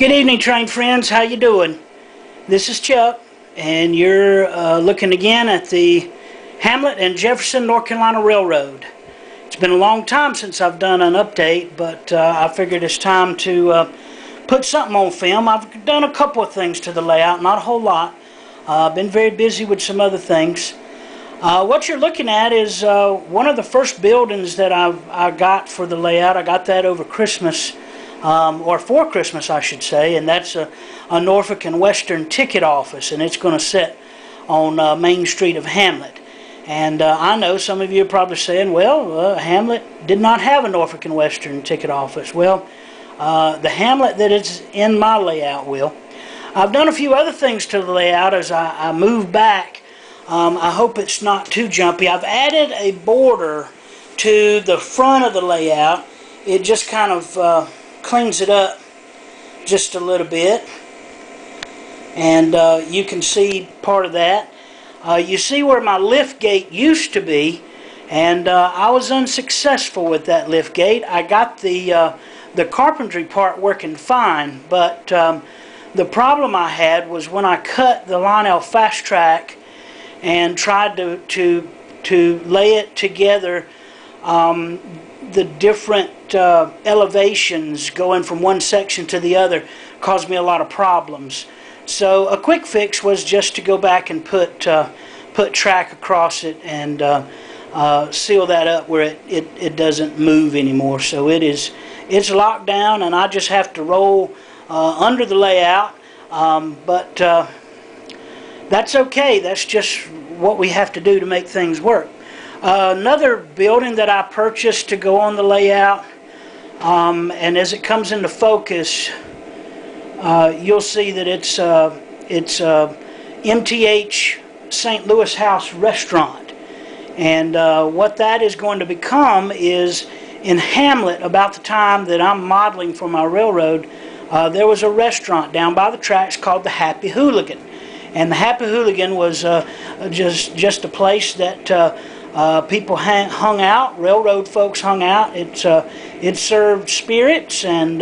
Good evening, train friends. How you doing? This is Chuck, and you're looking again at the Hamlet and Jefferson, North Carolina Railroad. It's been a long time since I've done an update, but I figured it's time to put something on film. I've done a couple of things to the layout, not a whole lot. I've been very busy with some other things. What you're looking at is one of the first buildings that I got for the layout. I got that over Christmas. Or for Christmas, I should say, and that's a Norfolk and Western ticket office, and it's going to sit on Main Street of Hamlet. And I know some of you are probably saying, well, Hamlet did not have a Norfolk and Western ticket office. Well, the Hamlet that is in my layout will. I've done a few other things to the layout as I move back. I hope it's not too jumpy. I've added a border to the front of the layout. It just kind of cleans it up just a little bit, and you can see part of that. You see where my lift gate used to be, and I was unsuccessful with that lift gate. I got the carpentry part working fine, but the problem I had was when I cut the Lionel fast track and tried to lay it together, the different elevations going from one section to the other caused me a lot of problems. So a quick fix was just to go back and put track across it and seal that up where it doesn't move anymore. So it's locked down, and I just have to roll under the layout, but that's okay. That's just what we have to do to make things work. Another building that I purchased to go on the layout, and as it comes into focus, you'll see that it's MTH St. Louis House Restaurant. And what that is going to become is, in Hamlet, about the time that I'm modeling for my railroad, there was a restaurant down by the tracks called the Happy Hooligan. And the Happy Hooligan was just a place that people hung out, railroad folks hung out. It served spirits, and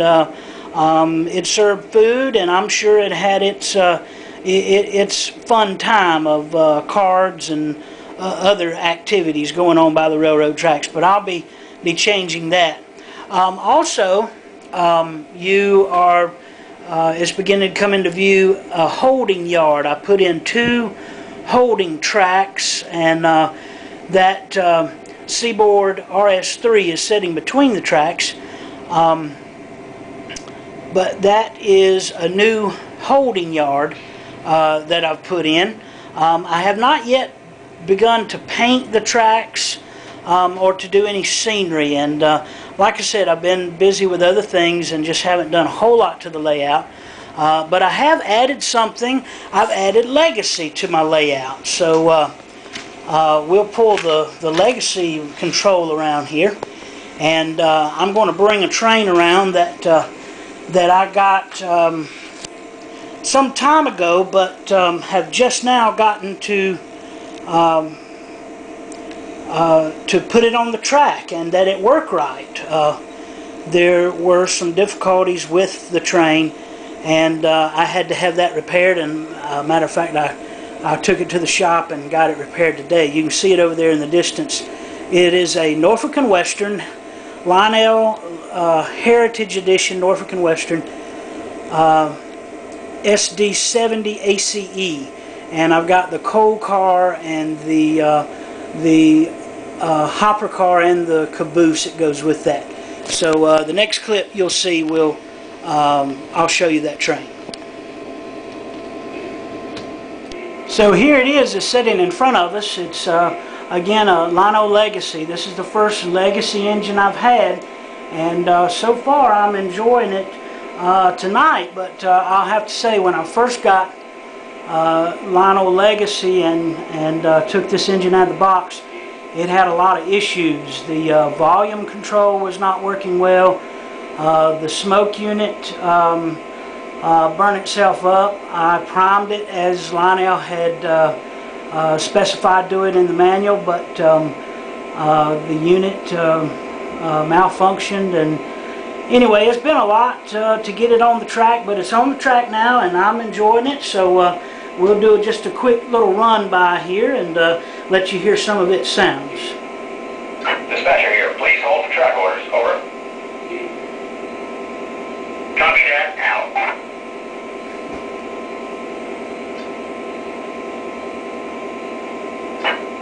it served food, and I'm sure it had its fun time of cards and other activities going on by the railroad tracks. But I'll be changing that. Also, it's beginning to come into view a holding yard. I put in 2 holding tracks, and that Seaboard RS3 is sitting between the tracks, but that is a new holding yard that I've put in. I have not yet begun to paint the tracks or to do any scenery, and like I said, I've been busy with other things and just haven't done a whole lot to the layout. But I have added something. I've added legacy to my layout, so we'll pull the legacy control around here, and I'm going to bring a train around that I got some time ago, but have just now gotten to put it on the track and that it worked right. There were some difficulties with the train, and I had to have that repaired, and matter of fact, I took it to the shop and got it repaired today. You can see it over there in the distance. It is a Norfolk and Western, Lionel Heritage Edition Norfolk and Western SD70 ACE. And I've got the coal car and the hopper car and the caboose that goes with that. So the next clip you'll see I'll show you that train. So here it is, it's sitting in front of us. It's again a Lionel Legacy. This is the first Legacy engine I've had, and so far I'm enjoying it tonight. But I'll have to say, when I first got Lionel Legacy and took this engine out of the box, it had a lot of issues. The volume control was not working well. The smoke unit burned itself up. I primed it as Lionel had specified to it in the manual, but the unit malfunctioned, Anyway, it's been a lot to get it on the track, but it's on the track now, and I'm enjoying it. So we'll do just a quick little run by here and let you hear some of its sounds. Dispatcher here. Please hold for track orders. Over. Copy that. Out.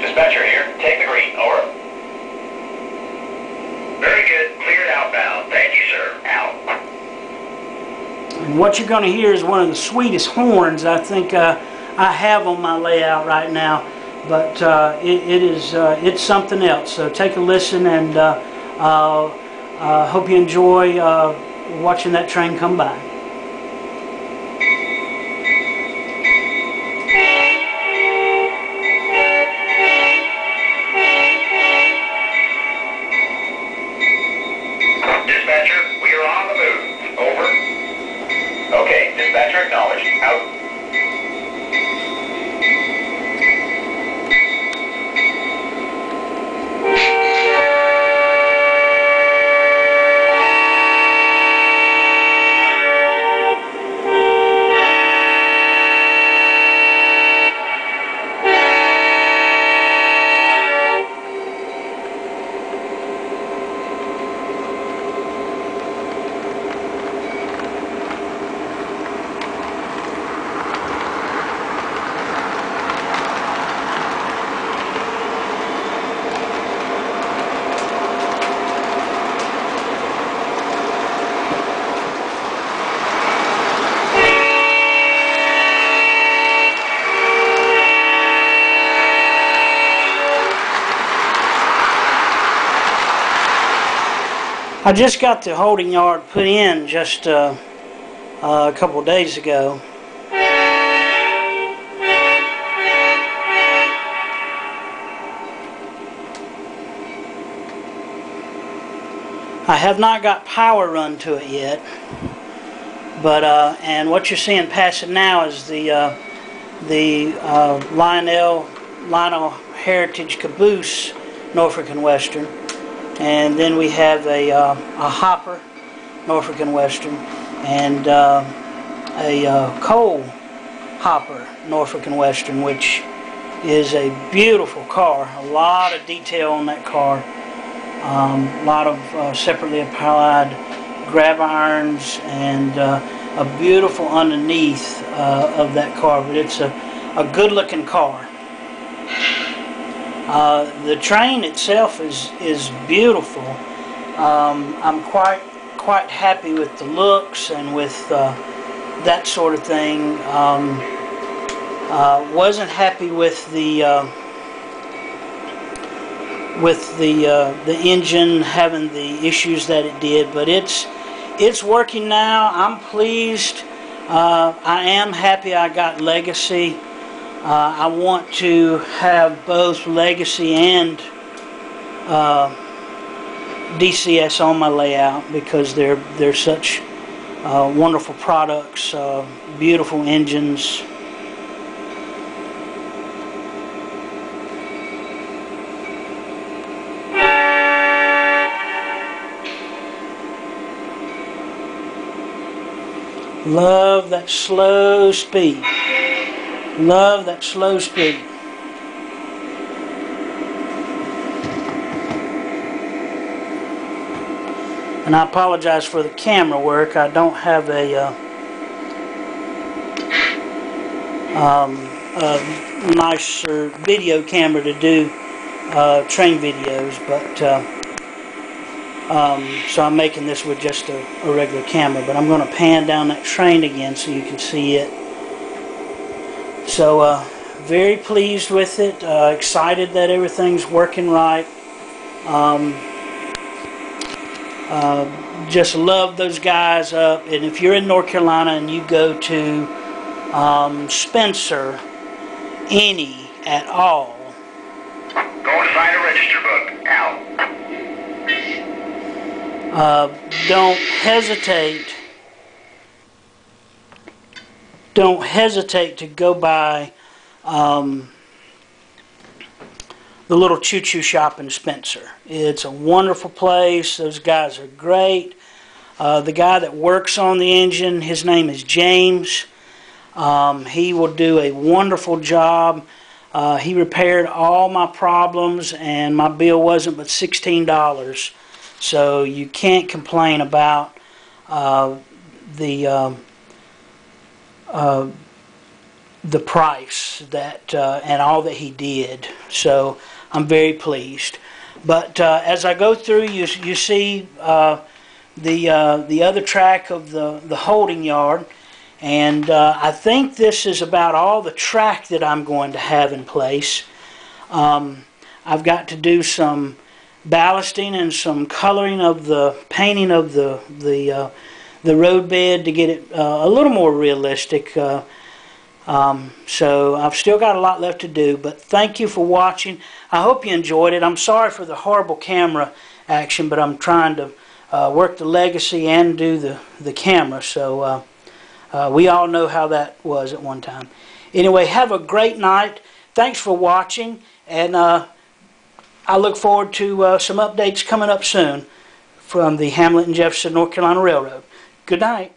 Dispatcher here. Take the green. Over. Very good. Cleared outbound. Thank you, sir. Out. And what you're going to hear is one of the sweetest horns I think I have on my layout right now. But it's something else. So take a listen, and hope you enjoy watching that train come by. Dispatcher, we are on the move. Over. Okay, dispatcher acknowledged. Out. I just got the holding yard put in just a couple of days ago. I have not got power run to it yet, but and what you're seeing passing now is the Lionel Heritage Caboose, Norfolk and Western. And then we have a hopper, Norfolk and Western, and a coal hopper, Norfolk and Western, which is a beautiful car. A lot of detail on that car. A lot of separately applied grab irons, and a beautiful underneath of that car. But it's a good-looking car. The train itself is beautiful. I'm quite happy with the looks and with that sort of thing. Wasn't happy with the engine having the issues that it did, but it's working now. I'm pleased. I am happy I got Legacy. I want to have both Legacy and DCS on my layout because they're such wonderful products, beautiful engines. Love that slow speed. Love that slow speed. And I apologize for the camera work. I don't have a nicer video camera to do train videos, but so I'm making this with just a regular camera. But I'm going to pan down that train again so you can see it. So very pleased with it, excited that everything's working right. Just love those guys up. And if you're in North Carolina and you go to Spencer, any at all, going to find a register book. Out. Don't hesitate. Don't hesitate to go by the little choo-choo shop in Spencer. It's a wonderful place. Those guys are great. The guy that works on the engine, his name is James. He will do a wonderful job. He repaired all my problems, and my bill wasn't but $16. So you can't complain about the price that and all that he did. So I'm very pleased. But as I go through, you see the other track of the holding yard, and I think this is about all the track that I'm going to have in place. I've got to do some ballasting and some coloring of the painting of the roadbed to get it a little more realistic. So I've still got a lot left to do, but thank you for watching. I hope you enjoyed it. I'm sorry for the horrible camera action, but I'm trying to work the legacy and do the camera, so we all know how that was at one time. Anyway, have a great night. Thanks for watching, and I look forward to some updates coming up soon from the Hamlet and Jefferson, North Carolina Railroad. Good night.